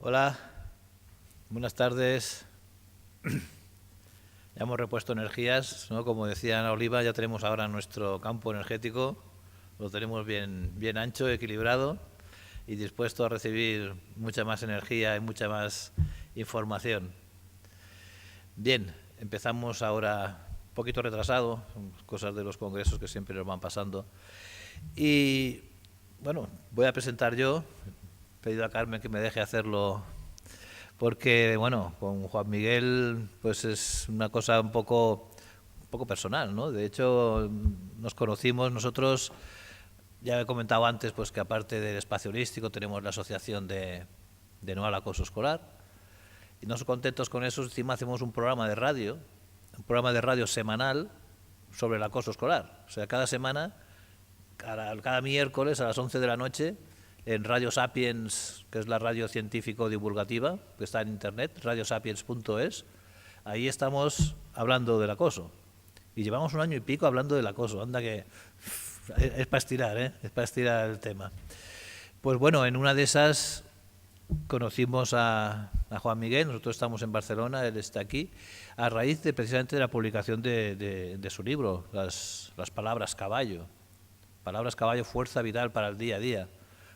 Hola, buenas tardes. Ya hemos repuesto energías, ¿no? Como decía Ana Oliva, ya tenemos ahora nuestro campo energético, lo tenemos bien ancho, equilibrado y dispuesto a recibir mucha más energía y mucha más información. Bien, empezamos ahora un poquito retrasado, cosas de los congresos que siempre nos van pasando. Y bueno, voy a presentar yo, he pedido a Carmen que me deje hacerlo porque, bueno, con Juan Miguel pues es una cosa un poco personal, ¿no? De hecho, nos conocimos nosotros, ya he comentado antes, pues que aparte del espacio holístico tenemos la asociación de no al acoso escolar, y no contentos con eso, encima hacemos un programa de radio semanal sobre el acoso escolar. O sea, cada semana, cada miércoles a las 11 de la noche, en Radio Sapiens, que es la radio científico-divulgativa, que está en internet, radiosapiens.es, ahí estamos hablando del acoso. Y llevamos 1 año y pico hablando del acoso. Anda que es para estirar, ¿eh? Es para estirar el tema. Pues bueno, en una de esas conocimos a Juan Miguel, nosotros estamos en Barcelona, él está aquí, a raíz precisamente de la publicación de su libro, las palabras caballo. Palabras caballo, fuerza vital para el día a día.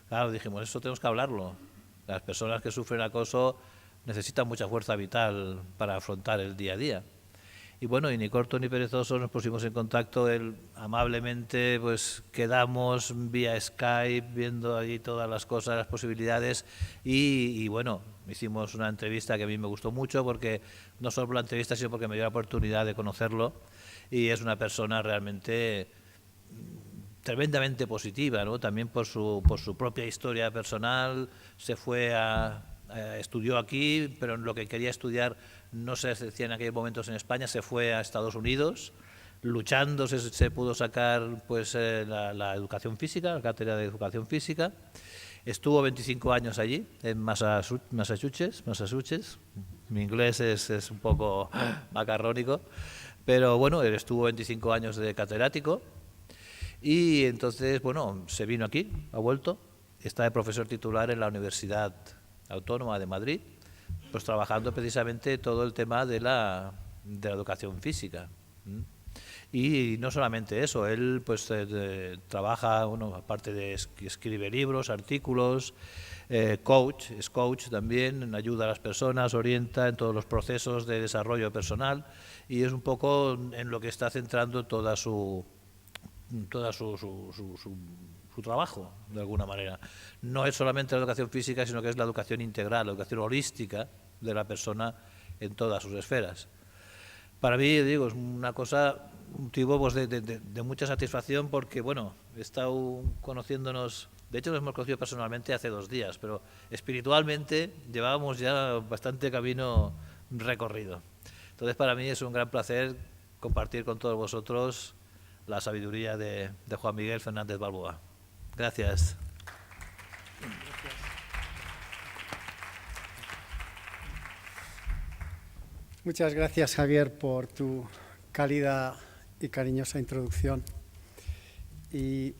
Claro, dijimos, eso tenemos que hablarlo. Las personas que sufren acoso necesitan mucha fuerza vital para afrontar el día a día. Y bueno, y ni corto ni perezoso nos pusimos en contacto, él amablemente pues quedamos vía Skype, viendo allí todas las cosas, las posibilidades, y bueno, hicimos una entrevista que a mí me gustó mucho, porque no solo por la entrevista, sino porque me dio la oportunidad de conocerlo, y es una persona realmente tremendamente positiva, ¿no? También por su propia historia personal, estudió aquí, pero lo que quería estudiar no se hacía en aquellos momentos en España, se fue a Estados Unidos, luchando se pudo sacar pues la educación física, la cátedra de educación física. Estuvo 25 años allí, en Massachusetts. Mi inglés es un poco macarrónico, pero bueno, él estuvo 25 años de catedrático. Y entonces, bueno, se vino aquí, ha vuelto, está de profesor titular en la Universidad Autónoma de Madrid, pues trabajando precisamente todo el tema de la educación física. Y no solamente eso, él pues trabaja, bueno, aparte de escribe libros, artículos, es coach también, ayuda a las personas, orienta en todos los procesos de desarrollo personal, y es un poco en lo que está centrando toda su trabajo, de alguna manera. No es solamente la educación física, sino que es la educación integral, la educación holística de la persona en todas sus esferas. Para mí, digo, es una cosa, un motivo pues, de mucha satisfacción, porque, bueno, he estado conociéndonos, de hecho nos hemos conocido personalmente hace 2 días, pero espiritualmente llevábamos ya bastante camino recorrido. Entonces, para mí es un gran placer compartir con todos vosotros la sabiduría de Juan Miguel Fernández Balboa. Gracias. Muchas gracias, Javier, por tu cálida y cariñosa introducción. Y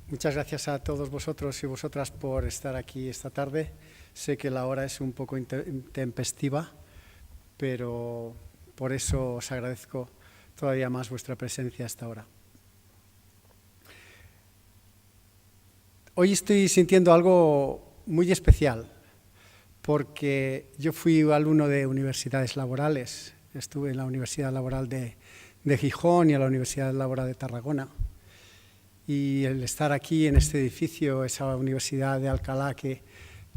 muchas gracias a todos vosotros y vosotras por estar aquí esta tarde. Sé que la hora es un poco intempestiva, pero por eso os agradezco todavía más vuestra presencia a esta hora. Hoy estoy sintiendo algo muy especial, porque yo fui alumno de universidades laborales. Estuve en la Universidad Laboral de Gijón y en la Universidad Laboral de Tarragona. Y el estar aquí en este edificio, esa Universidad de Alcalá que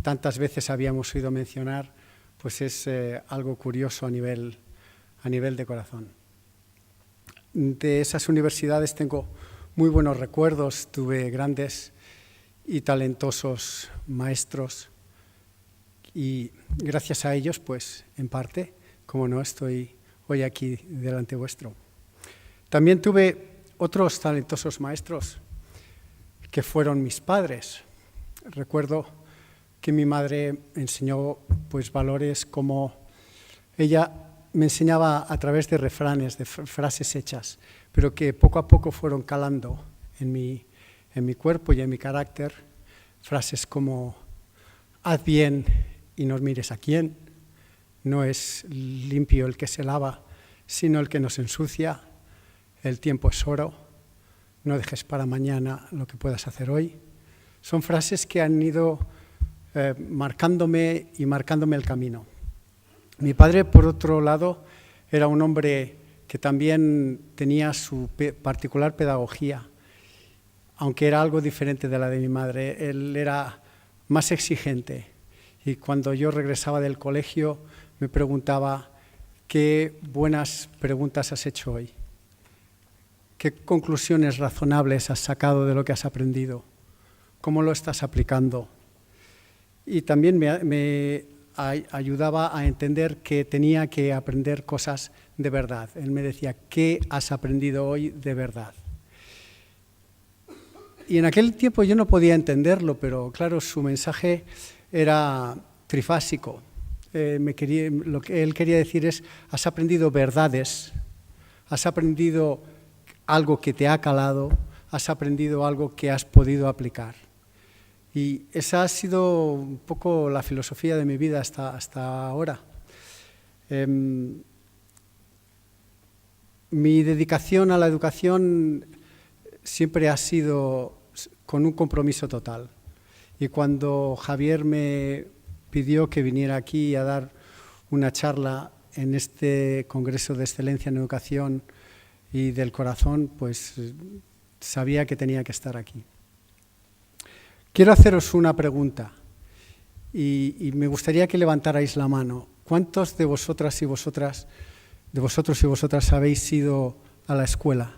tantas veces habíamos oído mencionar, pues es algo curioso a nivel de corazón. De esas universidades tengo muy buenos recuerdos, tuve grandes y talentosos maestros, y gracias a ellos, pues en parte, como no, estoy hoy aquí delante vuestro. También tuve otros talentosos maestros que fueron mis padres. Recuerdo que mi madre me enseñó pues valores como ella me enseñaba a través de refranes, de frases hechas, pero que poco a poco fueron calando en mi cuerpo y en mi carácter, frases como haz bien y no mires a quién. No es limpio el que se lava, sino el que nos ensucia. El tiempo es oro. No dejes para mañana lo que puedas hacer hoy. Son frases que han ido marcándome el camino. Mi padre, por otro lado, era un hombre que también tenía su particular pedagogía, aunque era algo diferente de la de mi madre. Él era más exigente y cuando yo regresaba del colegio me preguntaba: ¿qué buenas preguntas has hecho hoy? ¿Qué conclusiones razonables has sacado de lo que has aprendido? ¿Cómo lo estás aplicando? Y también me ayudaba a entender que tenía que aprender cosas de verdad. Él me decía: ¿qué has aprendido hoy de verdad? Y en aquel tiempo yo no podía entenderlo, pero claro, su mensaje era trifásico. Lo que él quería decir es: has aprendido verdades, has aprendido algo que te ha calado, has aprendido algo que has podido aplicar. Y esa ha sido un poco la filosofía de mi vida hasta ahora. Mi dedicación a la educación siempre ha sido con un compromiso total. Y cuando Javier me pidió que viniera aquí a dar una charla en este Congreso de Excelencia en Educación y del Corazón, pues sabía que tenía que estar aquí. Quiero haceros una pregunta y me gustaría que levantarais la mano. ¿Cuántos de vosotras y vosotros y vosotras habéis ido a la escuela?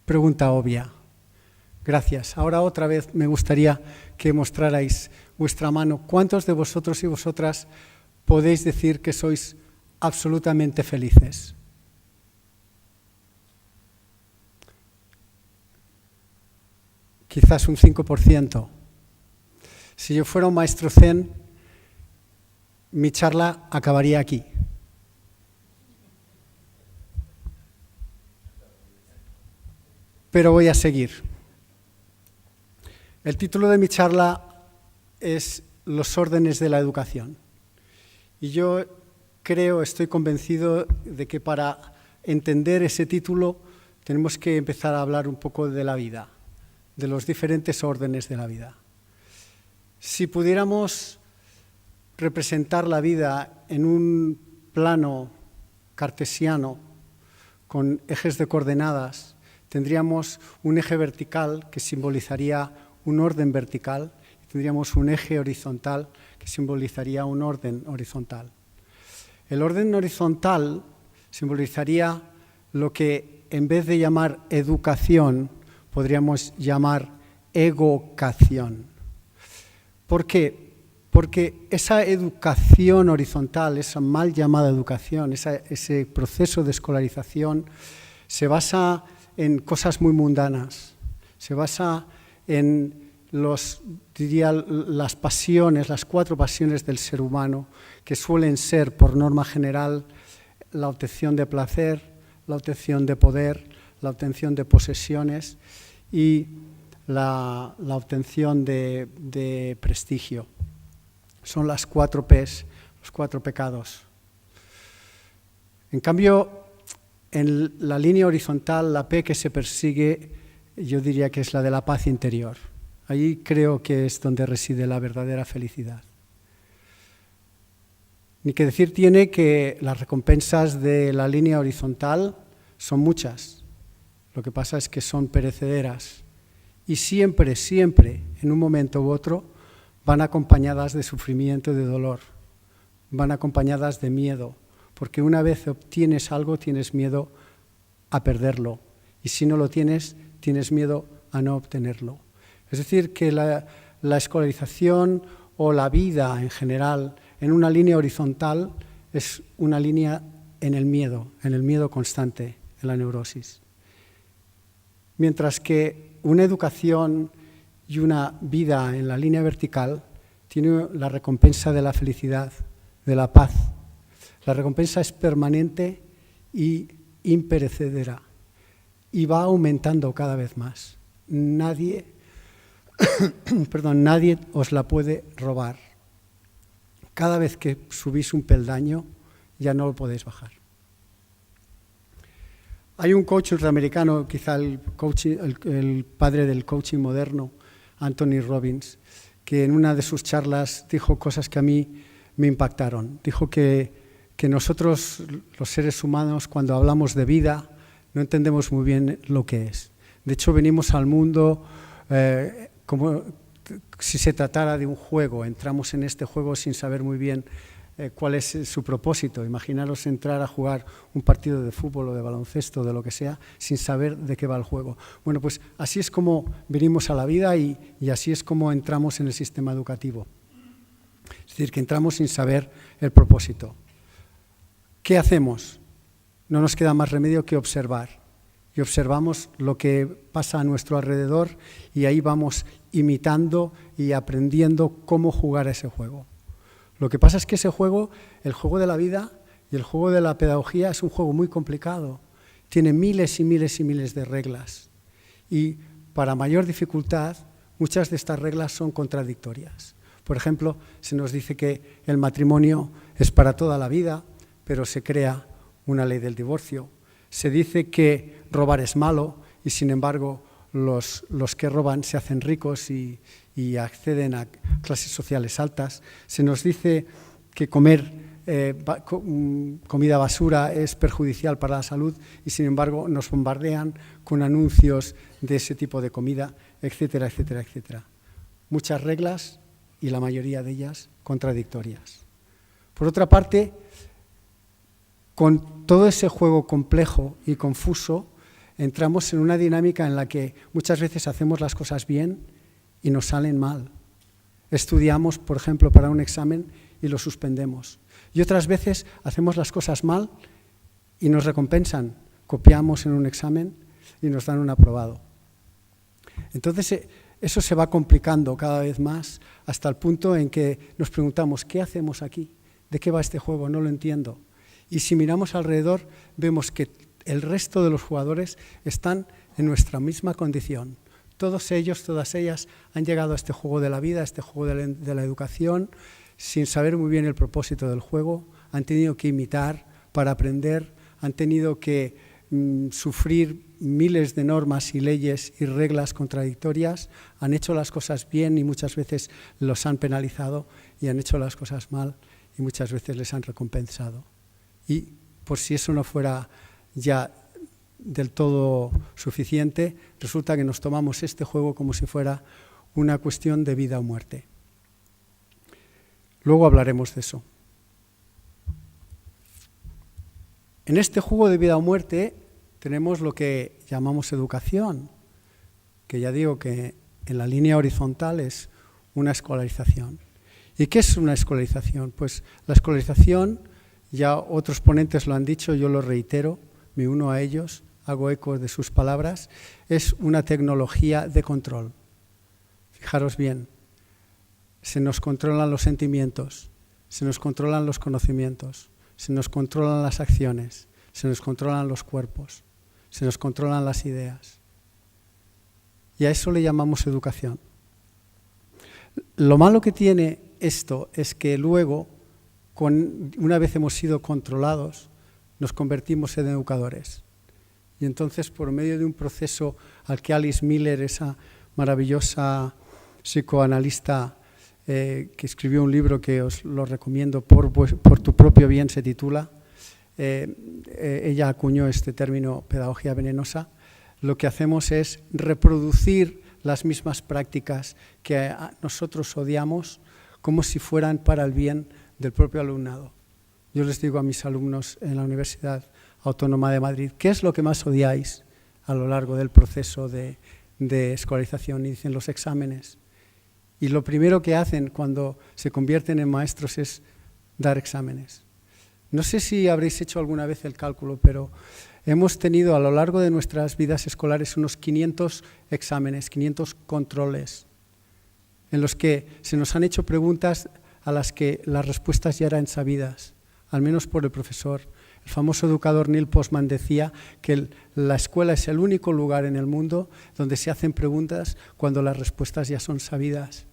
Pregunta obvia. Gracias. Ahora otra vez me gustaría que mostrarais vuestra mano. ¿Cuántos de vosotros y vosotras podéis decir que sois absolutamente felices? Quizás un 5%. Si yo fuera un maestro zen, mi charla acabaría aquí. Pero voy a seguir. El título de mi charla es Los órdenes de la educación. Y yo estoy convencido de que para entender ese título tenemos que empezar a hablar un poco de la vida, de los diferentes órdenes de la vida. Si pudiéramos representar la vida en un plano cartesiano con ejes de coordenadas, tendríamos un eje vertical que simbolizaría un orden vertical y tendríamos un eje horizontal que simbolizaría un orden horizontal. El orden horizontal simbolizaría lo que en vez de llamar educación podríamos llamar egocación. ¿Por qué? Porque esa educación horizontal, esa mal llamada educación, ese proceso de escolarización se basa en cosas muy mundanas, se basa en las pasiones, las 4 pasiones del ser humano, que suelen ser, por norma general, la obtención de placer, la obtención de poder, la obtención de posesiones y la obtención de prestigio. Son las 4 P's, los 4 pecados. En cambio, en la línea horizontal, la P que se persigue, yo diría que es la de la paz interior. Allí creo que es donde reside la verdadera felicidad. Ni que decir tiene que las recompensas de la línea horizontal son muchas. Lo que pasa es que son perecederas y siempre, en un momento u otro, van acompañadas de sufrimiento y de dolor, van acompañadas de miedo, porque una vez obtienes algo tienes miedo a perderlo y si no lo tienes, tienes miedo a no obtenerlo. Es decir, que la escolarización o la vida en general en una línea horizontal es una línea en el miedo constante, en la neurosis. Mientras que una educación y una vida en la línea vertical tiene la recompensa de la felicidad, de la paz. La recompensa es permanente y imperecedera y va aumentando cada vez más. Nadie perdón, nadie os la puede robar. Cada vez que subís un peldaño, ya no lo podéis bajar. Hay un coach norteamericano, quizá el padre del coaching moderno, Anthony Robbins, que en una de sus charlas dijo cosas que a mí me impactaron. Dijo que nosotros, los seres humanos, cuando hablamos de vida, no entendemos muy bien lo que es. De hecho, venimos al mundo como si se tratara de un juego. Entramos en este juego sin saber muy bien cuál es su propósito. Imaginaros entrar a jugar un partido de fútbol o de baloncesto, de lo que sea, sin saber de qué va el juego. Bueno, pues así es como venimos a la vida y así es como entramos en el sistema educativo. Es decir, que entramos sin saber el propósito. ¿Qué hacemos? No nos queda más remedio que observar. Y observamos lo que pasa a nuestro alrededor y ahí vamos imitando y aprendiendo cómo jugar a ese juego. Lo que pasa es que ese juego, el juego de la vida y el juego de la pedagogía, es un juego muy complicado. Tiene miles y miles y miles de reglas. Y para mayor dificultad, muchas de estas reglas son contradictorias. Por ejemplo, se nos dice que el matrimonio es para toda la vida, pero se crea una ley del divorcio. Se dice que robar es malo y, sin embargo, los que roban se hacen ricos y acceden a clases sociales altas. Se nos dice que comer comida basura es perjudicial para la salud y, sin embargo, nos bombardean con anuncios de ese tipo de comida, etcétera, etcétera, etcétera. Muchas reglas y la mayoría de ellas contradictorias. Por otra parte, con todo ese juego complejo y confuso, entramos en una dinámica en la que muchas veces hacemos las cosas bien y nos salen mal. Estudiamos, por ejemplo, para un examen y lo suspendemos. Y otras veces hacemos las cosas mal y nos recompensan. Copiamos en un examen y nos dan un aprobado. Entonces, eso se va complicando cada vez más hasta el punto en que nos preguntamos, ¿qué hacemos aquí? ¿De qué va este juego? No lo entiendo. Y si miramos alrededor, vemos que el resto de los jugadores están en nuestra misma condición. Todos ellos, todas ellas han llegado a este juego de la vida, a este juego de la educación, sin saber muy bien el propósito del juego. Han tenido que imitar para aprender, han tenido que sufrir miles de normas y leyes y reglas contradictorias, han hecho las cosas bien y muchas veces los han penalizado, y han hecho las cosas mal y muchas veces les han recompensado. Y por si eso no fuera ya del todo suficiente, resulta que nos tomamos este juego como si fuera una cuestión de vida o muerte. Luego hablaremos de eso. En este juego de vida o muerte tenemos lo que llamamos educación, que ya digo que en la línea horizontal es una escolarización. ¿Y qué es una escolarización? Pues la escolarización, ya otros ponentes lo han dicho, yo lo reitero, me uno a ellos, hago eco de sus palabras, es una tecnología de control. Fijaros bien, se nos controlan los sentimientos, se nos controlan los conocimientos, se nos controlan las acciones, se nos controlan los cuerpos, se nos controlan las ideas. Y a eso le llamamos educación. Lo malo que tiene esto es que luego, una vez hemos sido controlados, nos convertimos en educadores. Y entonces, por medio de un proceso al que Alice Miller, esa maravillosa psicoanalista que escribió un libro que os lo recomiendo, por tu propio bien se titula, ella acuñó este término pedagogía venenosa, lo que hacemos es reproducir las mismas prácticas que nosotros odiamos como si fueran para el bien del propio alumnado. Yo les digo a mis alumnos en la Universidad Autónoma de Madrid, ¿qué es lo que más odiáis a lo largo del proceso de escolarización? Y dicen los exámenes. Y lo primero que hacen cuando se convierten en maestros es dar exámenes. No sé si habréis hecho alguna vez el cálculo, pero hemos tenido a lo largo de nuestras vidas escolares unos 500 exámenes, 500 controles, en los que se nos han hecho preguntas a las que las respuestas ya eran sabidas, al menos por el profesor, El famoso educador Neil Postman decía que la escuela es el único lugar en el mundo donde se hacen preguntas cuando las respuestas ya son sabidas.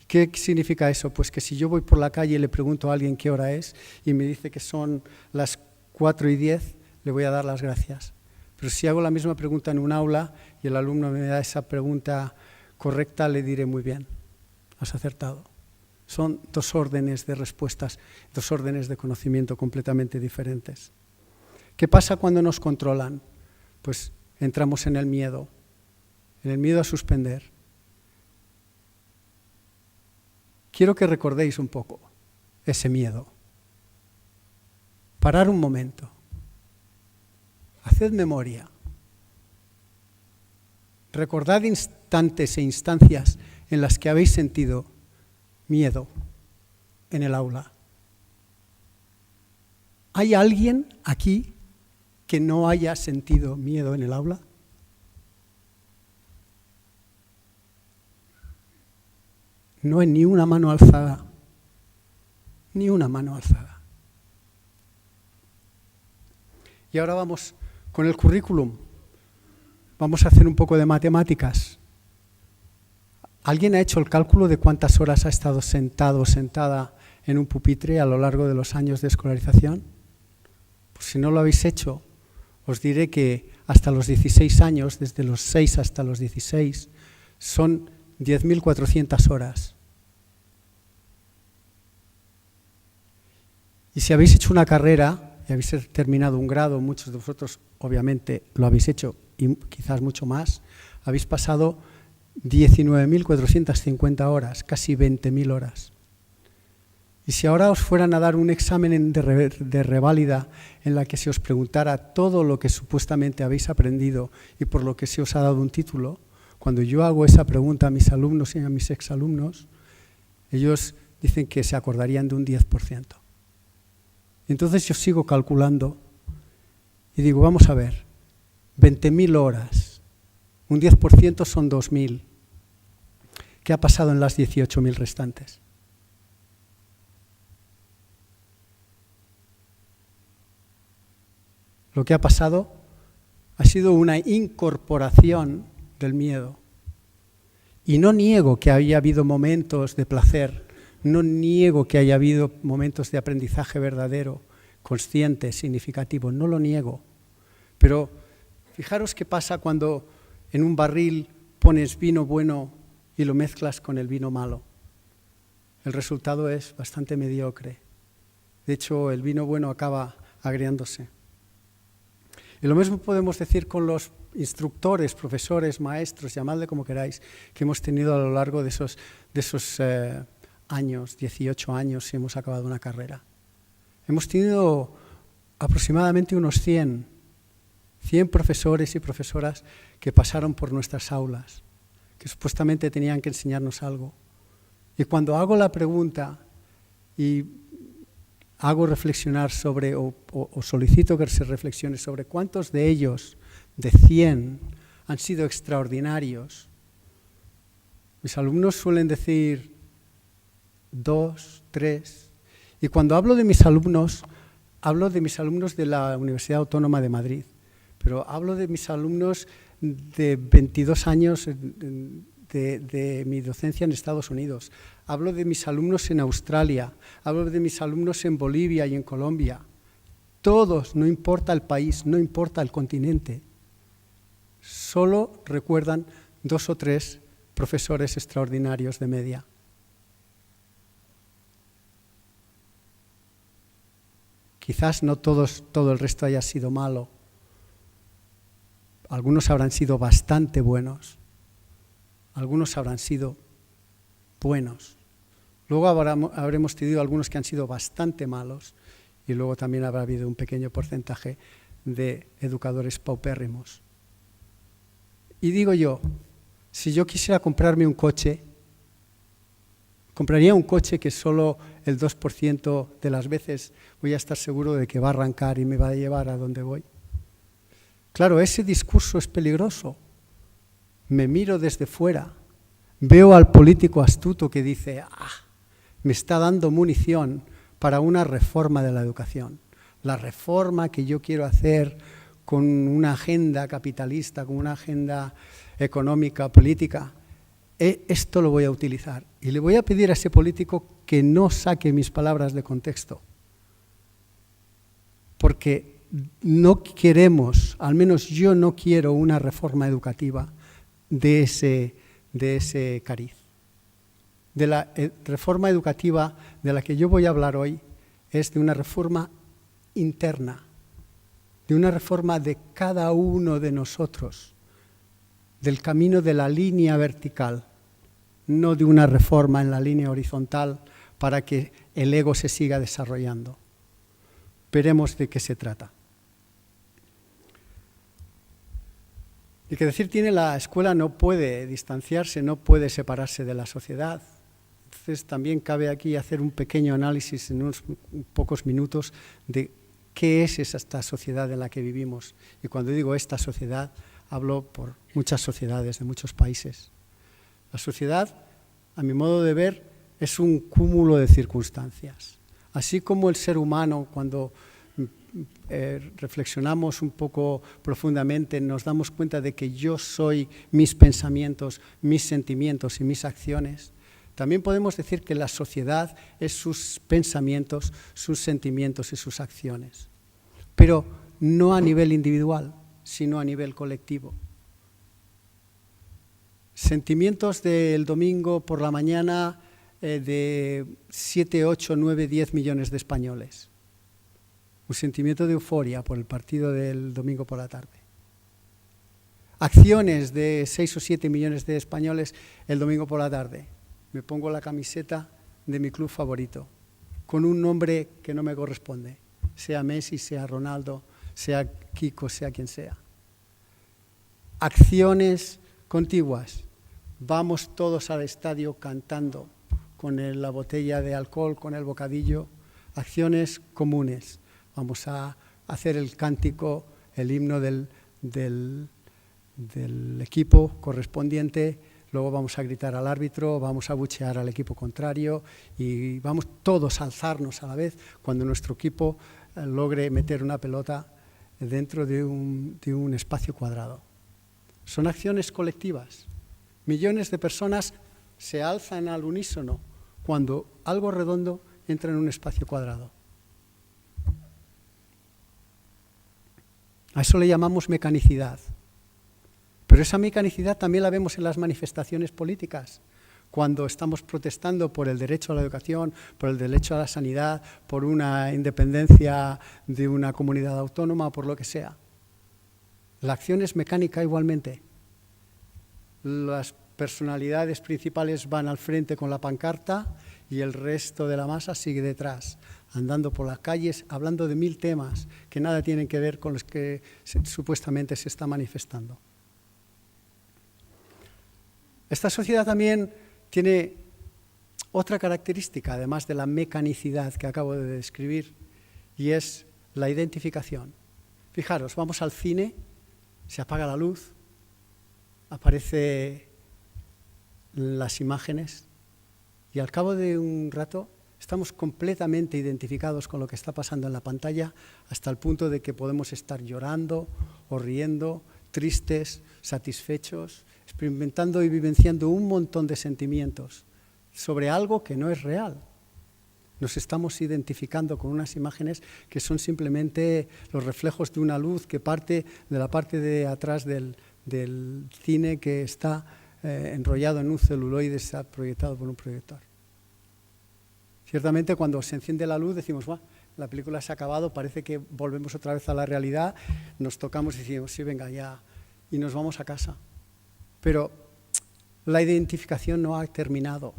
¿Qué significa eso? Pues que si yo voy por la calle y le pregunto a alguien qué hora es y me dice que son las 4:10, le voy a dar las gracias. Pero si hago la misma pregunta en un aula y el alumno me da esa pregunta correcta, le diré muy bien, has acertado. Son dos órdenes de respuestas, dos órdenes de conocimiento completamente diferentes. ¿Qué pasa cuando nos controlan? Pues entramos en el miedo a suspender. Quiero que recordéis un poco ese miedo. Parar un momento. Haced memoria. Recordad instantes e instancias en las que habéis sentido miedo en el aula. ¿Hay alguien aquí que no haya sentido miedo en el aula? No hay ni una mano alzada. Ni una mano alzada. Y ahora vamos con el currículum. Vamos a hacer un poco de matemáticas. ¿Alguien ha hecho el cálculo de cuántas horas ha estado sentado o sentada en un pupitre a lo largo de los años de escolarización? Pues si no lo habéis hecho, os diré que hasta los 16 años, desde los 6 hasta los 16, son 10.400 horas. Y si habéis hecho una carrera y habéis terminado un grado, muchos de vosotros obviamente lo habéis hecho y quizás mucho más, habéis pasado 19.450 horas, casi 20.000 horas. Y si ahora os fueran a dar un examen de reválida en la que se os preguntara todo lo que supuestamente habéis aprendido y por lo que se os ha dado un título, cuando yo hago esa pregunta a mis alumnos y a mis exalumnos, ellos dicen que se acordarían de un 10%. Entonces yo sigo calculando y digo, vamos a ver, 20.000 horas, un 10% son 2.000. ¿Qué ha pasado en las 18.000 restantes? Lo que ha pasado ha sido una incorporación del miedo. Y no niego que haya habido momentos de placer, no niego que haya habido momentos de aprendizaje verdadero, consciente, significativo, no lo niego. Pero fijaros qué pasa cuando en un barril pones vino bueno y lo mezclas con el vino malo. El resultado es bastante mediocre. De hecho, el vino bueno acaba agriándose. Y lo mismo podemos decir con los instructores, profesores, maestros, llamadle como queráis, que hemos tenido a lo largo de esos años, 18 años, si hemos acabado una carrera. Hemos tenido aproximadamente unos 100 profesores y profesoras que pasaron por nuestras aulas, que supuestamente tenían que enseñarnos algo. Y cuando hago la pregunta y hago reflexionar sobre, o solicito que se reflexione sobre cuántos de ellos, de 100, han sido extraordinarios, mis alumnos suelen decir 2, 3. Y cuando hablo de mis alumnos de la Universidad Autónoma de Madrid, pero hablo de mis alumnos de 22 años de mi docencia en Estados Unidos, hablo de mis alumnos en Australia, hablo de mis alumnos en Bolivia y en Colombia. Todos, no importa el país, no importa el continente, solo recuerdan 2 o 3 profesores extraordinarios de media. Quizás no todo el resto haya sido malo. Algunos habrán sido bastante buenos. Algunos habrán sido buenos. Luego habremos tenido algunos que han sido bastante malos y luego también habrá habido un pequeño porcentaje de educadores paupérrimos. Y digo yo, si yo quisiera comprarme un coche, compraría un coche que solo el 2% de las veces voy a estar seguro de que va a arrancar y me va a llevar a donde voy. Claro, ese discurso es peligroso. Me miro desde fuera, veo al político astuto que dice, me está dando munición para una reforma de la educación, la reforma que yo quiero hacer con una agenda capitalista, con una agenda económica, política, esto lo voy a utilizar. Y le voy a pedir a ese político que no saque mis palabras de contexto. Porque no queremos, al menos yo no quiero una reforma educativa de ese cariz. De la reforma educativa de la que yo voy a hablar hoy es de una reforma interna, de una reforma de cada uno de nosotros, del camino de la línea vertical, no de una reforma en la línea horizontal para que el ego se siga desarrollando. Veremos de qué se trata. Y que decir tiene, la escuela no puede distanciarse, no puede separarse de la sociedad. Entonces también cabe aquí hacer un pequeño análisis en unos pocos minutos de qué es esta sociedad en la que vivimos. Y cuando digo esta sociedad, hablo por muchas sociedades de muchos países. La sociedad, a mi modo de ver, es un cúmulo de circunstancias. Así como el ser humano, cuando reflexionamos un poco profundamente, nos damos cuenta de que yo soy mis pensamientos, mis sentimientos y mis acciones. También podemos decir que la sociedad es sus pensamientos, sus sentimientos y sus acciones, pero no a nivel individual, sino a nivel colectivo. Sentimientos del domingo por la mañana de 7, 8, 9, 10 millones de españoles. Un sentimiento de euforia por el partido del domingo por la tarde. Acciones de 6 o 7 millones de españoles el domingo por la tarde. Me pongo la camiseta de mi club favorito, con un nombre que no me corresponde, sea Messi, sea Ronaldo, sea Kiko, sea quien sea. Acciones contiguas. Vamos todos al estadio cantando con la botella de alcohol, con el bocadillo. Acciones comunes. Vamos a hacer el cántico, el himno del equipo correspondiente. Luego vamos a gritar al árbitro, vamos a abuchear al equipo contrario y vamos todos a alzarnos a la vez cuando nuestro equipo logre meter una pelota dentro de un espacio cuadrado. Son acciones colectivas. Millones de personas se alzan al unísono cuando algo redondo entra en un espacio cuadrado. A eso le llamamos mecanicidad. Pero esa mecanicidad también la vemos en las manifestaciones políticas, cuando estamos protestando por el derecho a la educación, por el derecho a la sanidad, por una independencia de una comunidad autónoma, por lo que sea. La acción es mecánica igualmente. Las personalidades principales van al frente con la pancarta y el resto de la masa sigue detrás, andando por las calles, hablando de 1000 temas que nada tienen que ver con los que supuestamente se está manifestando. Esta sociedad también tiene otra característica, además de la mecanicidad que acabo de describir, y es la identificación. Fijaros, vamos al cine, se apaga la luz, aparecen las imágenes y al cabo de un rato estamos completamente identificados con lo que está pasando en la pantalla hasta el punto de que podemos estar llorando o riendo, tristes, satisfechos, experimentando y vivenciando un montón de sentimientos sobre algo que no es real. Nos estamos identificando con unas imágenes que son simplemente los reflejos de una luz que parte de la parte de atrás del cine que está enrollado en un celuloide, está proyectado por un proyector. Ciertamente cuando se enciende la luz decimos, ¡guau!, la película se ha acabado, parece que volvemos otra vez a la realidad, nos tocamos y decimos, sí, venga, ya, y nos vamos a casa. Pero la identificación no ha terminado.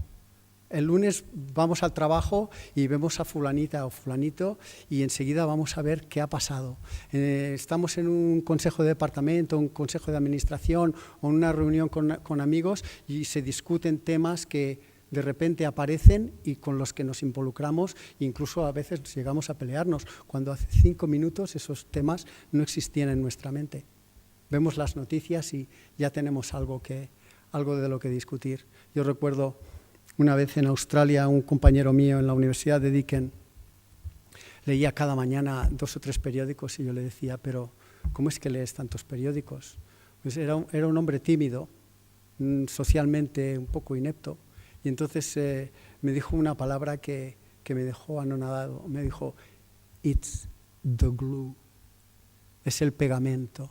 El lunes vamos al trabajo y vemos a fulanita o fulanito y enseguida vamos a ver qué ha pasado. Estamos en un consejo de departamento, un consejo de administración o en una reunión con amigos y se discuten temas que de repente aparecen y con los que nos involucramos, incluso a veces llegamos a pelearnos, cuando hace 5 minutos esos temas no existían en nuestra mente. Vemos las noticias y ya tenemos algo de lo que discutir. Yo recuerdo una vez en Australia, un compañero mío en la Universidad de Deakin leía cada mañana 2 o 3 periódicos y yo le decía, pero ¿cómo es que lees tantos periódicos? Pues era un hombre tímido, socialmente un poco inepto, y entonces me dijo una palabra que me dejó anonadado. Me dijo, it's the glue, es el pegamento.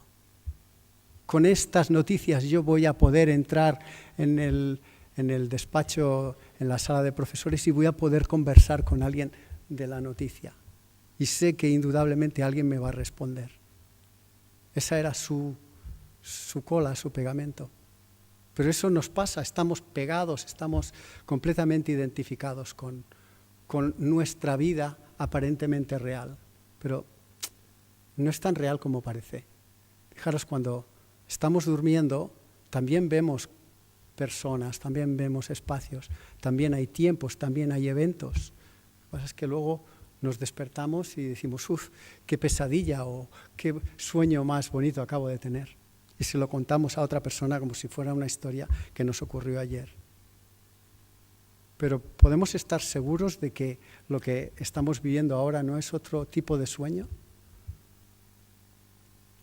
Con estas noticias yo voy a poder entrar en el despacho, en la sala de profesores, y voy a poder conversar con alguien de la noticia. Y sé que indudablemente alguien me va a responder. Esa era su cola, su pegamento. Pero eso nos pasa, estamos pegados, estamos completamente identificados con nuestra vida aparentemente real. Pero no es tan real como parece. Fijaros, cuando estamos durmiendo, también vemos personas, también vemos espacios, también hay tiempos, también hay eventos. Lo que pasa es que luego nos despertamos y decimos, qué pesadilla o qué sueño más bonito acabo de tener. Y se lo contamos a otra persona como si fuera una historia que nos ocurrió ayer. Pero ¿podemos estar seguros de que lo que estamos viviendo ahora no es otro tipo de sueño?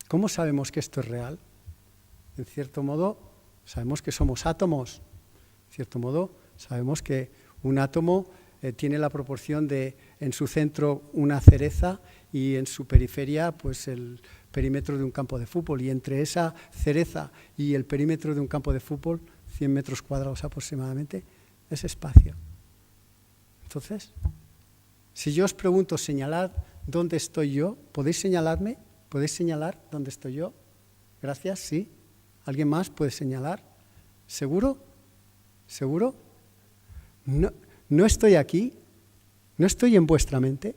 ¿Cómo sabemos que esto es real? En cierto modo, sabemos que somos átomos. En cierto modo, sabemos que un átomo tiene la proporción de, en su centro, una cereza y en su periferia, pues el perímetro de un campo de fútbol. Y entre esa cereza y el perímetro de un campo de fútbol, 100 metros cuadrados aproximadamente, es espacio. Entonces, si yo os pregunto, señalad dónde estoy yo, ¿podéis señalarme? ¿Podéis señalar dónde estoy yo? Gracias, sí. ¿Alguien más puede señalar? ¿Seguro? ¿Seguro? No estoy aquí, no estoy en vuestra mente.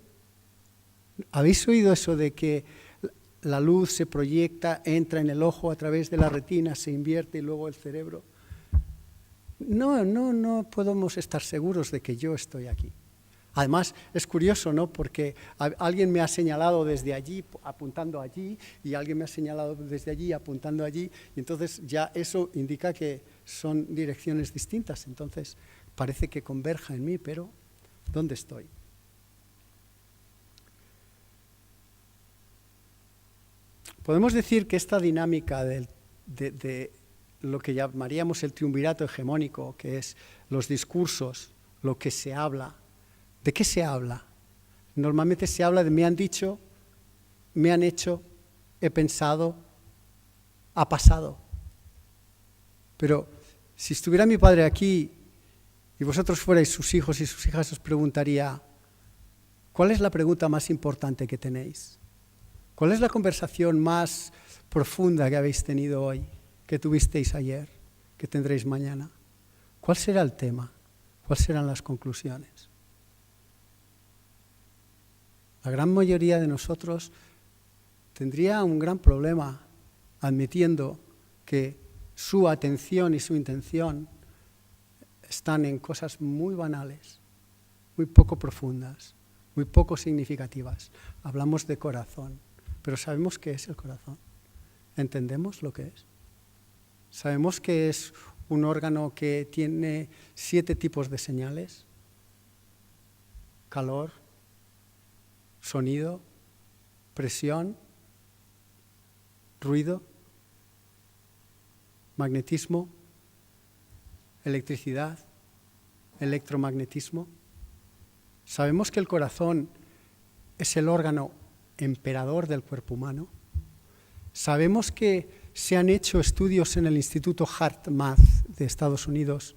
¿Habéis oído eso de que la luz se proyecta, entra en el ojo a través de la retina, se invierte y luego el cerebro? No podemos estar seguros de que yo estoy aquí. Además, es curioso, ¿no? Porque alguien me ha señalado desde allí, apuntando allí, y alguien me ha señalado desde allí, apuntando allí, y entonces ya eso indica que son direcciones distintas. Entonces, parece que converja en mí, pero ¿dónde estoy? Podemos decir que esta dinámica de lo que llamaríamos el triunvirato hegemónico, que es los discursos, lo que se habla. ¿De qué se habla? Normalmente se habla de me han dicho, me han hecho, he pensado, ha pasado. Pero si estuviera mi padre aquí y vosotros fuerais sus hijos y sus hijas, os preguntaría, ¿cuál es la pregunta más importante que tenéis? ¿Cuál es la conversación más profunda que habéis tenido hoy, que tuvisteis ayer, que tendréis mañana? ¿Cuál será el tema? ¿Cuáles serán las conclusiones? La gran mayoría de nosotros tendría un gran problema admitiendo que su atención y su intención están en cosas muy banales, muy poco profundas, muy poco significativas. Hablamos de corazón, pero ¿sabemos qué es el corazón? ¿Entendemos lo que es? ¿Sabemos que es un órgano que tiene 7 tipos de señales? Calor, sonido, presión, ruido, magnetismo, electricidad, electromagnetismo. Sabemos que el corazón es el órgano emperador del cuerpo humano. Sabemos que se han hecho estudios en el Instituto HeartMath de Estados Unidos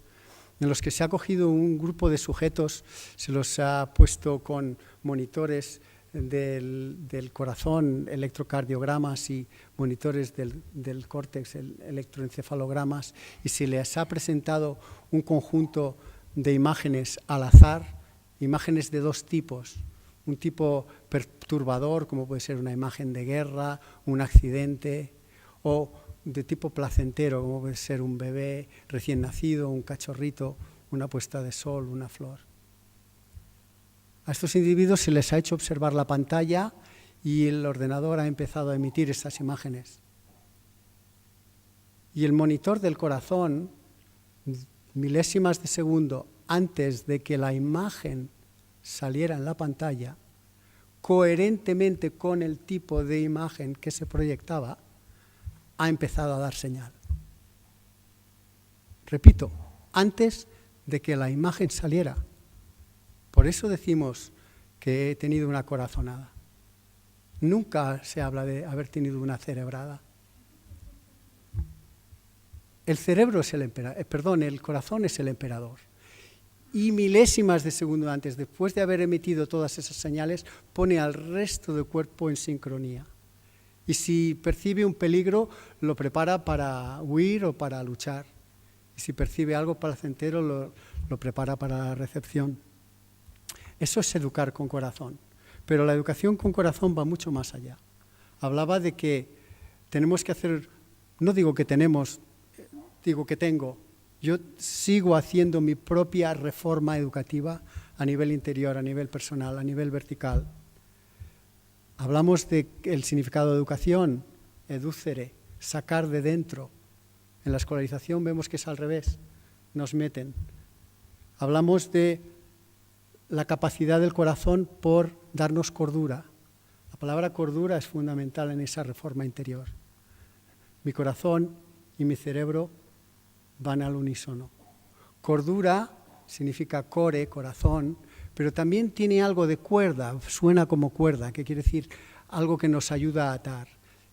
en los que se ha cogido un grupo de sujetos, se los ha puesto con monitores del corazón, electrocardiogramas y monitores del córtex, electroencefalogramas, y se les ha presentado un conjunto de imágenes al azar, imágenes de 2 tipos. Un tipo perturbador, como puede ser una imagen de guerra, un accidente, o de tipo placentero, como puede ser un bebé recién nacido, un cachorrito, una puesta de sol, una flor. A estos individuos se les ha hecho observar la pantalla y el ordenador ha empezado a emitir estas imágenes. Y el monitor del corazón, milésimas de segundo antes de que la imagen saliera en la pantalla, coherentemente con el tipo de imagen que se proyectaba, ha empezado a dar señal. Repito, antes de que la imagen saliera. Por eso decimos que he tenido una corazonada. Nunca se habla de haber tenido una cerebrada. El cerebro es el corazón es el emperador. Y milésimas de segundo antes, después de haber emitido todas esas señales, pone al resto del cuerpo en sincronía. Y si percibe un peligro, lo prepara para huir o para luchar. Y si percibe algo placentero, lo prepara para la recepción. Eso es educar con corazón. Pero la educación con corazón va mucho más allá. Hablaba de que tenemos que hacer, no digo que tenemos, digo que tengo. Yo sigo haciendo mi propia reforma educativa a nivel interior, a nivel personal, a nivel vertical. Hablamos del significado de educación, educere, sacar de dentro. En la escolarización vemos que es al revés, nos meten. Hablamos de la capacidad del corazón por darnos cordura. La palabra cordura es fundamental en esa reforma interior. Mi corazón y mi cerebro van al unísono. Cordura significa core, corazón, pero también tiene algo de cuerda, suena como cuerda, que quiere decir algo que nos ayuda a atar.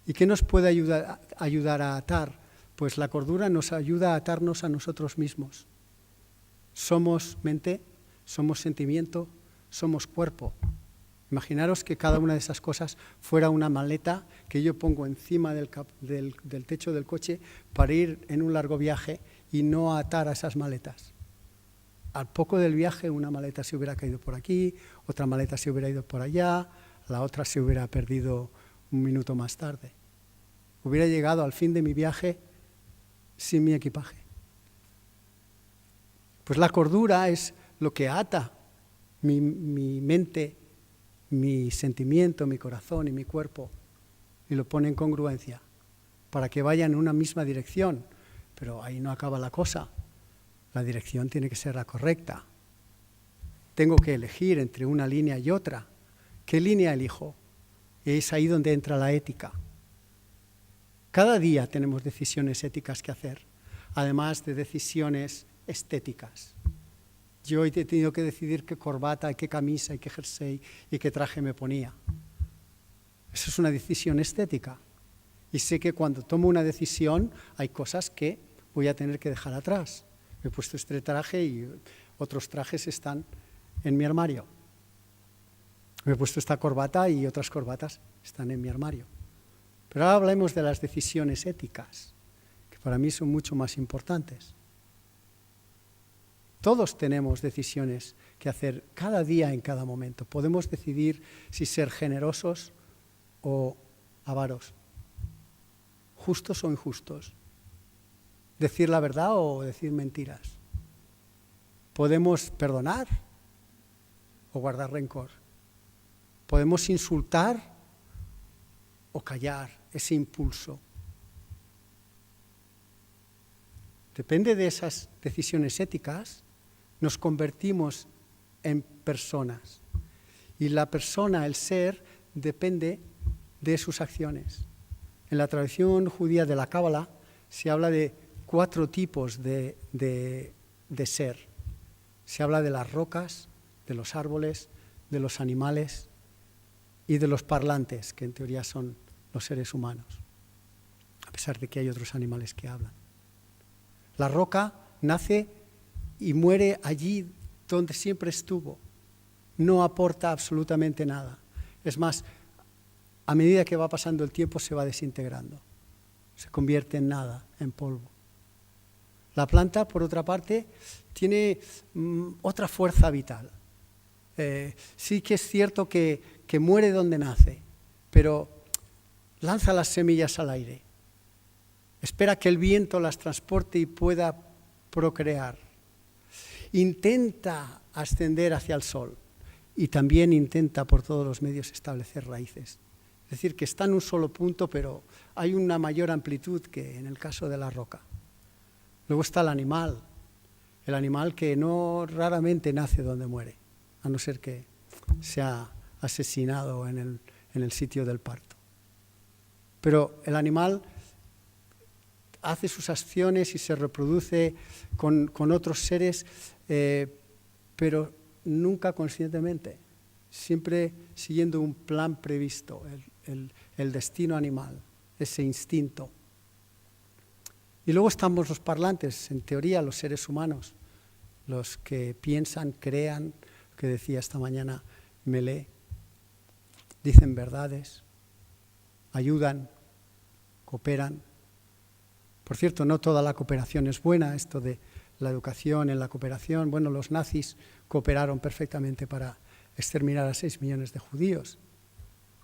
¿Y qué nos puede ayudar a atar? Pues la cordura nos ayuda a atarnos a nosotros mismos. Somos mente, somos sentimiento, somos cuerpo. Imaginaros que cada una de esas cosas fuera una maleta que yo pongo encima del techo del coche para ir en un largo viaje y no atar a esas maletas. Al poco del viaje una maleta se hubiera caído por aquí, otra maleta se hubiera ido por allá, la otra se hubiera perdido un minuto más tarde. Hubiera llegado al fin de mi viaje sin mi equipaje. Pues la cordura es lo que ata mi mente, mi sentimiento, mi corazón y mi cuerpo y lo pone en congruencia para que vayan en una misma dirección. Pero ahí no acaba la cosa. La dirección tiene que ser la correcta. Tengo que elegir entre una línea y otra. ¿Qué línea elijo? Es ahí donde entra la ética. Cada día tenemos decisiones éticas que hacer, además de decisiones estéticas. Yo he tenido que decidir qué corbata, qué camisa, qué jersey y qué traje me ponía. Eso es una decisión estética. Y sé que cuando tomo una decisión hay cosas que voy a tener que dejar atrás. Me he puesto este traje y otros trajes están en mi armario. Me he puesto esta corbata y otras corbatas están en mi armario. Pero ahora hablemos de las decisiones éticas, que para mí son mucho más importantes. Todos tenemos decisiones que hacer cada día, en cada momento. Podemos decidir si ser generosos o avaros, justos o injustos, decir la verdad o decir mentiras. Podemos perdonar o guardar rencor. Podemos insultar o callar ese impulso. Depende de esas decisiones éticas, nos convertimos en personas. Y la persona, el ser, depende de sus acciones. En la tradición judía de la Cábala se habla de 4 tipos de ser. Se habla de las rocas, de los árboles, de los animales y de los parlantes, que en teoría son los seres humanos, a pesar de que hay otros animales que hablan. La roca nace y muere allí donde siempre estuvo. No aporta absolutamente nada. Es más, a medida que va pasando el tiempo se va desintegrando. Se convierte en nada, en polvo. La planta, por otra parte, tiene otra fuerza vital. Sí que es cierto que muere donde nace, pero lanza las semillas al aire. Espera que el viento las transporte y pueda procrear. Intenta ascender hacia el sol y también intenta por todos los medios establecer raíces. Es decir, que está en un solo punto, pero hay una mayor amplitud que en el caso de la roca. Luego está el animal que no raramente nace donde muere, a no ser que sea asesinado en el sitio del parto. Pero el animal hace sus acciones y se reproduce con otros seres, pero nunca conscientemente, siempre siguiendo un plan previsto, el destino animal, ese instinto. Y luego estamos los parlantes, en teoría los seres humanos, los que piensan, crean, que decía esta mañana Melé, dicen verdades, ayudan, cooperan. Por cierto, no toda la cooperación es buena, esto de la educación en la cooperación. Bueno, los nazis cooperaron perfectamente para exterminar a 6 millones de judíos.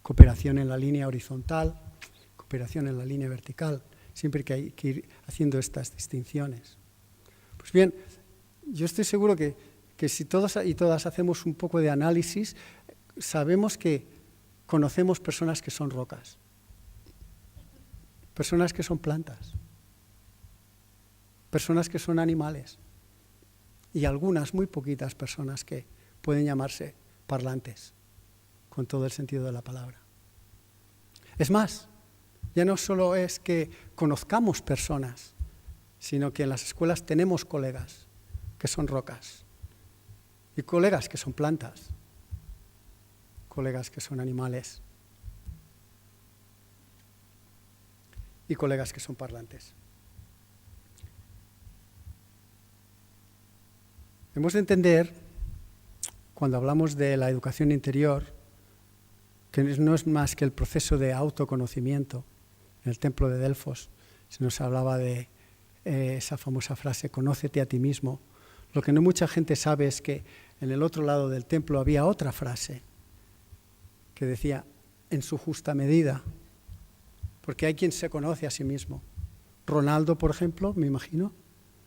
Cooperación en la línea horizontal, cooperación en la línea vertical, siempre que hay que ir haciendo estas distinciones. Pues bien, yo estoy seguro que si todos y todas hacemos un poco de análisis, sabemos que conocemos personas que son rocas, personas que son plantas, personas que son animales y algunas, muy poquitas personas que pueden llamarse parlantes, con todo el sentido de la palabra. Es más, ya no solo es que conozcamos personas, sino que en las escuelas tenemos colegas que son rocas y colegas que son plantas, colegas que son animales y colegas que son parlantes. Hemos de entender, cuando hablamos de la educación interior, que no es más que el proceso de autoconocimiento. En el templo de Delfos se nos hablaba de esa famosa frase, conócete a ti mismo. Lo que no mucha gente sabe es que en el otro lado del templo había otra frase que decía, en su justa medida, porque hay quien se conoce a sí mismo. Ronaldo, por ejemplo, me imagino,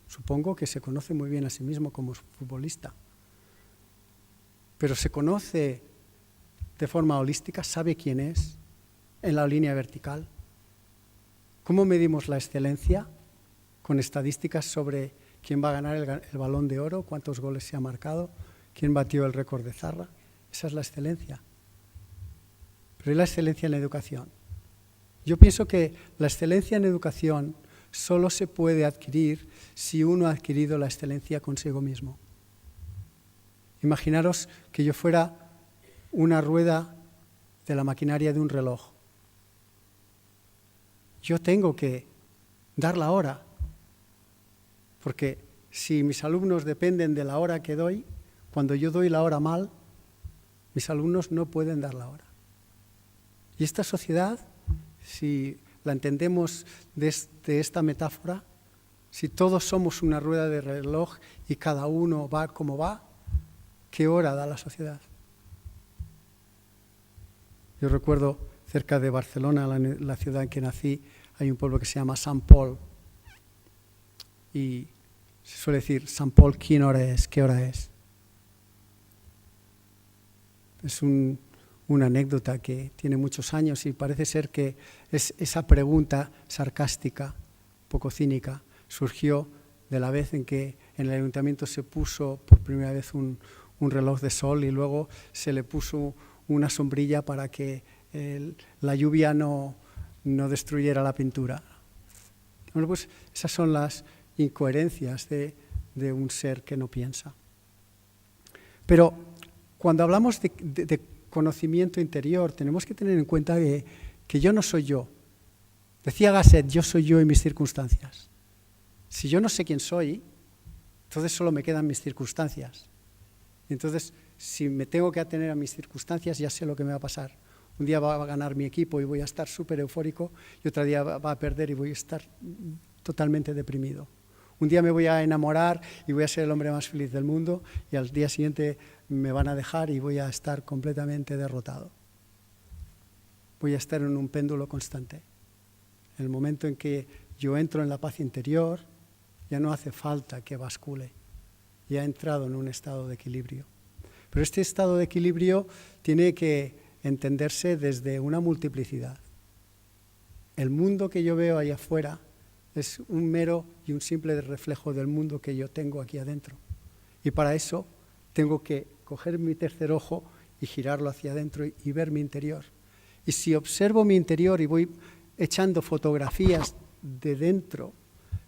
supongo que se conoce muy bien a sí mismo como futbolista, pero se conoce de forma holística, sabe quién es en la línea vertical. ¿Cómo medimos la excelencia? Con estadísticas sobre quién va a ganar el Balón de Oro, cuántos goles se ha marcado, quién batió el récord de Zarra. Esa es la excelencia. Pero ¿y la excelencia en la educación? Yo pienso que la excelencia en educación solo se puede adquirir si uno ha adquirido la excelencia consigo mismo. Imaginaros que yo fuera una rueda de la maquinaria de un reloj. Yo tengo que dar la hora, porque si mis alumnos dependen de la hora que doy, cuando yo doy la hora mal, mis alumnos no pueden dar la hora. Y esta sociedad, si la entendemos desde esta metáfora, si todos somos una rueda de reloj y cada uno va como va, ¿qué hora da la sociedad? Yo recuerdo cerca de Barcelona, la ciudad en que nací, hay un pueblo que se llama Sant Pol. Y se suele decir, Sant Pol, ¿qué hora es? ¿Qué hora es? Es una anécdota que tiene muchos años y parece ser que esa pregunta sarcástica, poco cínica, surgió de la vez en que en el ayuntamiento se puso por primera vez un reloj de sol y luego se le puso una sombrilla para que la lluvia no destruyera la pintura. Bueno, pues esas son las incoherencias de un ser que no piensa. Pero cuando hablamos de conocimiento interior, tenemos que tener en cuenta que yo no soy yo. Decía Gasset, yo soy yo y mis circunstancias. Si yo no sé quién soy, entonces solo me quedan mis circunstancias. Entonces, si me tengo que atener a mis circunstancias, ya sé lo que me va a pasar. Un día va a ganar mi equipo y voy a estar súper eufórico y otro día va a perder y voy a estar totalmente deprimido. Un día me voy a enamorar y voy a ser el hombre más feliz del mundo y al día siguiente me van a dejar y voy a estar completamente derrotado. Voy a estar en un péndulo constante. En el momento en que yo entro en la paz interior, ya no hace falta que bascule. Ya he entrado en un estado de equilibrio. Pero este estado de equilibrio tiene que entenderse desde una multiplicidad. El mundo que yo veo allá afuera es un mero y un simple reflejo del mundo que yo tengo aquí adentro. Y para eso tengo que coger mi tercer ojo y girarlo hacia adentro y ver mi interior. Y si observo mi interior y voy echando fotografías de dentro,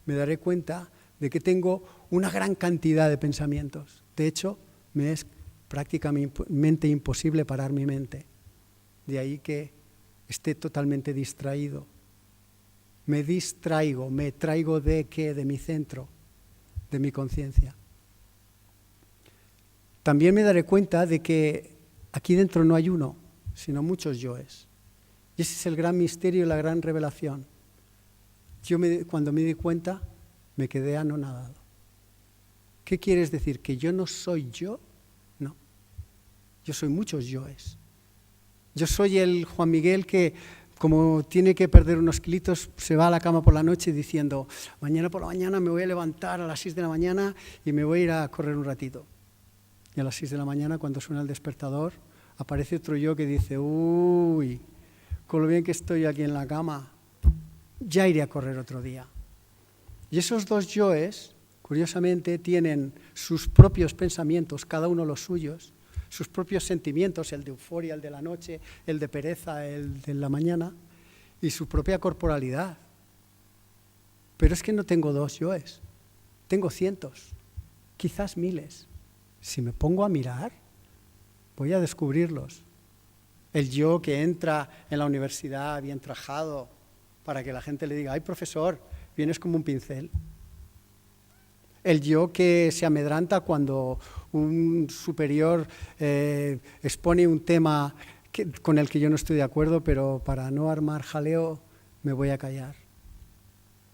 me daré cuenta de que tengo una gran cantidad de pensamientos. De hecho, me es prácticamente imposible parar mi mente. De ahí que esté totalmente distraído. Me distraigo, me traigo ¿de qué? De mi centro, de mi conciencia. También me daré cuenta de que aquí dentro no hay uno, sino muchos yoes. Y ese es el gran misterio y la gran revelación. Cuando me di cuenta, me quedé anonadado. ¿Qué quieres decir? ¿Que yo no soy yo? No. Yo soy muchos yoes. Yo soy el Juan Miguel que, como tiene que perder unos kilitos, se va a la cama por la noche diciendo, mañana por la mañana me voy a levantar a las 6 de la mañana y me voy a ir a correr un ratito. Y a las 6 de la mañana, cuando suena el despertador, aparece otro yo que dice, uy, con lo bien que estoy aquí en la cama, ya iré a correr otro día. Y esos dos yoes, curiosamente, tienen sus propios pensamientos, cada uno los suyos, sus propios sentimientos, el de euforia, el de la noche, el de pereza, el de la mañana, y su propia corporalidad. Pero es que no tengo dos yoes, tengo cientos, quizás miles. Si me pongo a mirar, voy a descubrirlos. El yo que entra en la universidad bien trajado para que la gente le diga, ay profesor, vienes como un pincel. El yo que se amedranta cuando un superior expone un tema con el que yo no estoy de acuerdo, pero para no armar jaleo me voy a callar.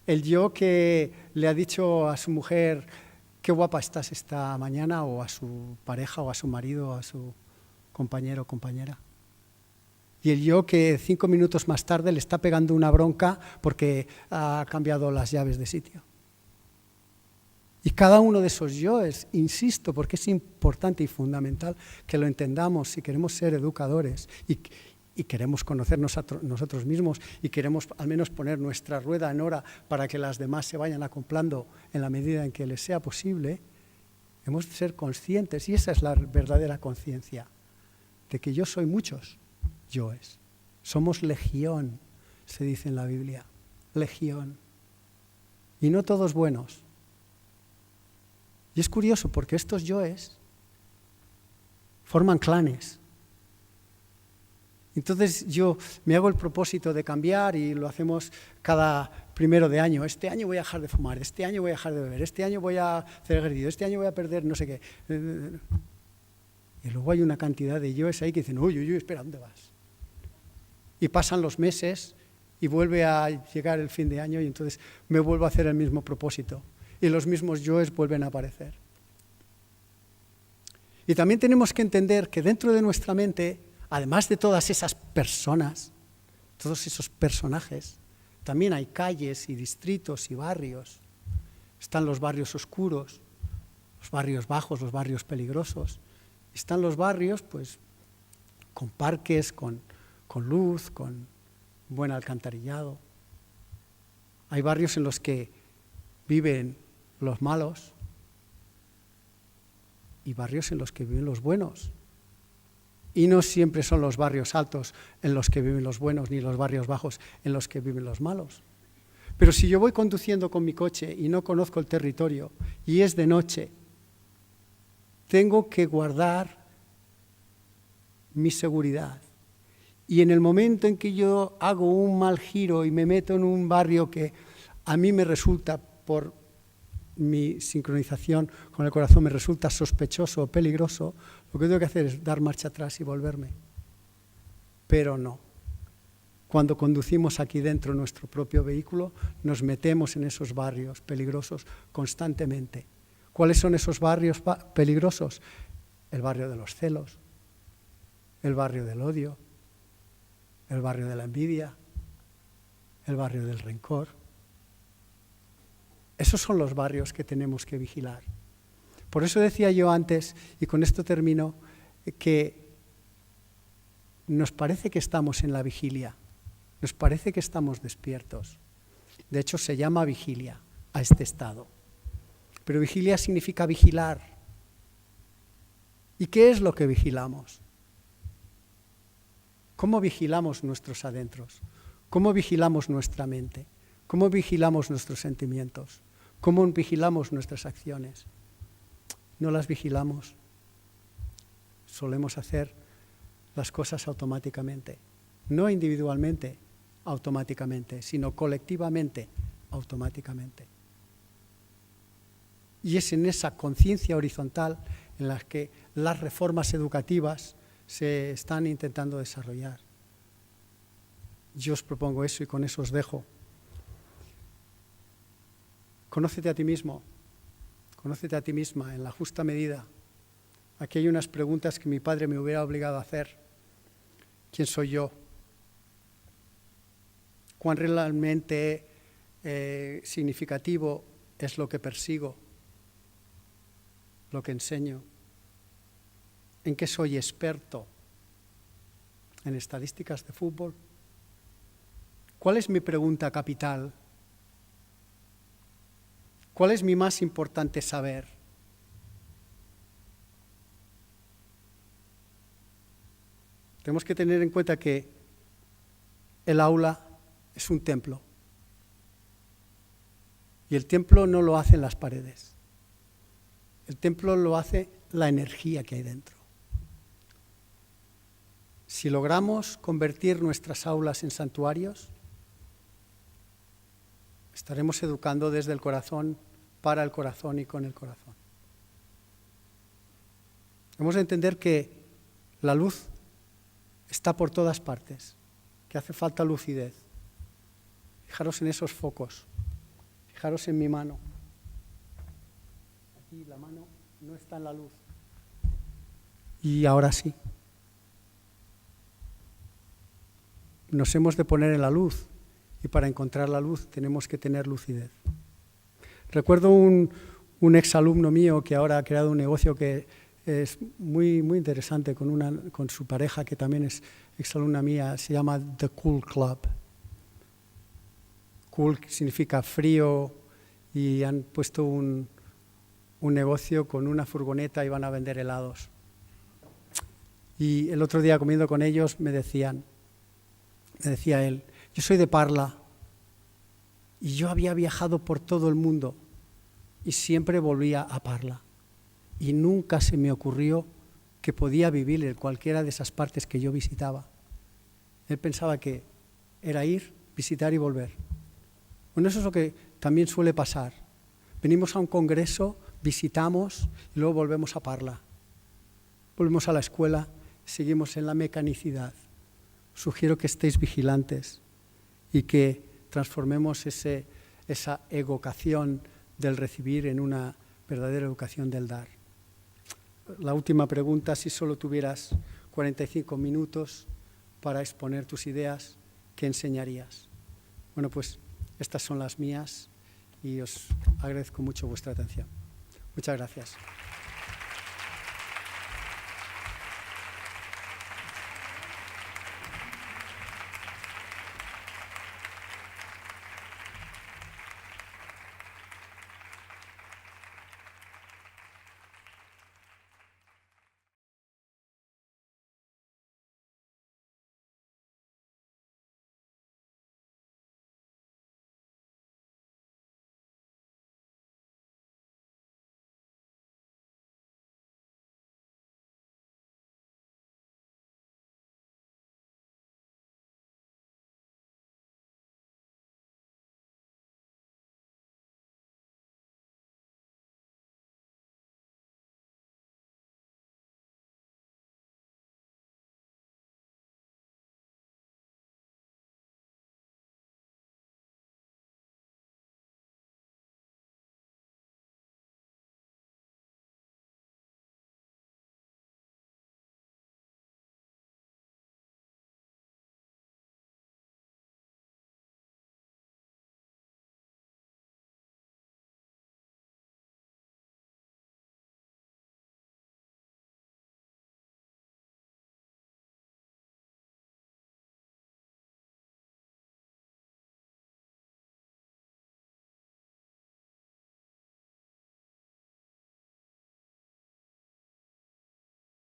El yo que le ha dicho a su mujer, qué guapa estás esta mañana, o a su pareja, o a su marido, o a su compañero o compañera. Y el yo que 5 minutos más tarde le está pegando una bronca porque ha cambiado las llaves de sitio. Y cada uno de esos yoes, insisto, porque es importante y fundamental que lo entendamos si queremos ser educadores y queremos conocernos a nosotros mismos y queremos al menos poner nuestra rueda en hora para que las demás se vayan acoplando en la medida en que les sea posible, hemos de ser conscientes, y esa es la verdadera conciencia, de que yo soy muchos yoes. Somos legión, se dice en la Biblia, legión. Y no todos buenos. Y es curioso porque estos yoes forman clanes. Entonces yo me hago el propósito de cambiar y lo hacemos cada 1 de año. Este año voy a dejar de fumar, este año voy a dejar de beber, este año voy a hacer ejercicio, este año voy a perder no sé qué. Y luego hay una cantidad de yoes ahí que dicen, uy, uy, uy, espera, ¿dónde vas? Y pasan los meses y vuelve a llegar el fin de año y entonces me vuelvo a hacer el mismo propósito. Y los mismos yoes vuelven a aparecer. Y también tenemos que entender que dentro de nuestra mente, además de todas esas personas, todos esos personajes, también hay calles y distritos y barrios. Están los barrios oscuros, los barrios bajos, los barrios peligrosos. Están los barrios, pues, con parques, con luz, con buen alcantarillado. Hay barrios en los que viven los malos y barrios en los que viven los buenos. Y no siempre son los barrios altos en los que viven los buenos, ni los barrios bajos en los que viven los malos. Pero si yo voy conduciendo con mi coche y no conozco el territorio y es de noche, tengo que guardar mi seguridad. Y en el momento en que yo hago un mal giro y me meto en un barrio que a mí me resulta, por mi sincronización con el corazón, me resulta sospechoso o peligroso, lo que tengo que hacer es dar marcha atrás y volverme. Pero no. Cuando conducimos aquí dentro nuestro propio vehículo, nos metemos en esos barrios peligrosos constantemente. ¿Cuáles son esos barrios peligrosos? El barrio de los celos, el barrio del odio, el barrio de la envidia, el barrio del rencor. Esos son los barrios que tenemos que vigilar. Por eso decía yo antes, y con esto termino, que nos parece que estamos en la vigilia, nos parece que estamos despiertos. De hecho, se llama vigilia a este estado. Pero vigilia significa vigilar. ¿Y qué es lo que vigilamos? ¿Cómo vigilamos nuestros adentros? ¿Cómo vigilamos nuestra mente? ¿Cómo vigilamos nuestros sentimientos? ¿Cómo vigilamos nuestras acciones? No las vigilamos. Solemos hacer las cosas automáticamente. No individualmente, automáticamente, sino colectivamente, automáticamente. Y es en esa conciencia horizontal en la que las reformas educativas se están intentando desarrollar. Yo os propongo eso y con eso os dejo. Conócete a ti mismo, conócete a ti misma en la justa medida. Aquí hay unas preguntas que mi padre me hubiera obligado a hacer. ¿Quién soy yo? ¿Cuán realmente significativo es lo que persigo, lo que enseño? ¿En qué soy experto? ¿En estadísticas de fútbol? ¿Cuál es mi pregunta capital? ¿Cuál es mi más importante saber? Tenemos que tener en cuenta que el aula es un templo. Y el templo no lo hacen las paredes. El templo lo hace la energía que hay dentro. Si logramos convertir nuestras aulas en santuarios, estaremos educando desde el corazón, para el corazón y con el corazón. Debemos entender que la luz está por todas partes, que hace falta lucidez. Fijaros en esos focos, fijaros en mi mano. Aquí la mano no está en la luz. Y ahora sí. Nos hemos de poner en la luz y para encontrar la luz tenemos que tener lucidez. Recuerdo un exalumno mío que ahora ha creado un negocio que es muy, muy interesante con su pareja, que también es exalumna mía, se llama The Cool Club. Cool significa frío y han puesto un negocio con una furgoneta y van a vender helados. Y el otro día comiendo con ellos me decía él, yo soy de Parla y yo había viajado por todo el mundo y siempre volvía a Parla. Y nunca se me ocurrió que podía vivir en cualquiera de esas partes que yo visitaba. Él pensaba que era ir, visitar y volver. Bueno, eso es lo que también suele pasar. Venimos a un congreso, visitamos y luego volvemos a Parla. Volvemos a la escuela, seguimos en la mecanicidad. Sugiero que estéis vigilantes y que transformemos esa evocación del recibir en una verdadera educación del dar. La última pregunta, si solo tuvieras 45 minutos para exponer tus ideas, ¿qué enseñarías? Bueno, pues estas son las mías y os agradezco mucho vuestra atención. Muchas gracias.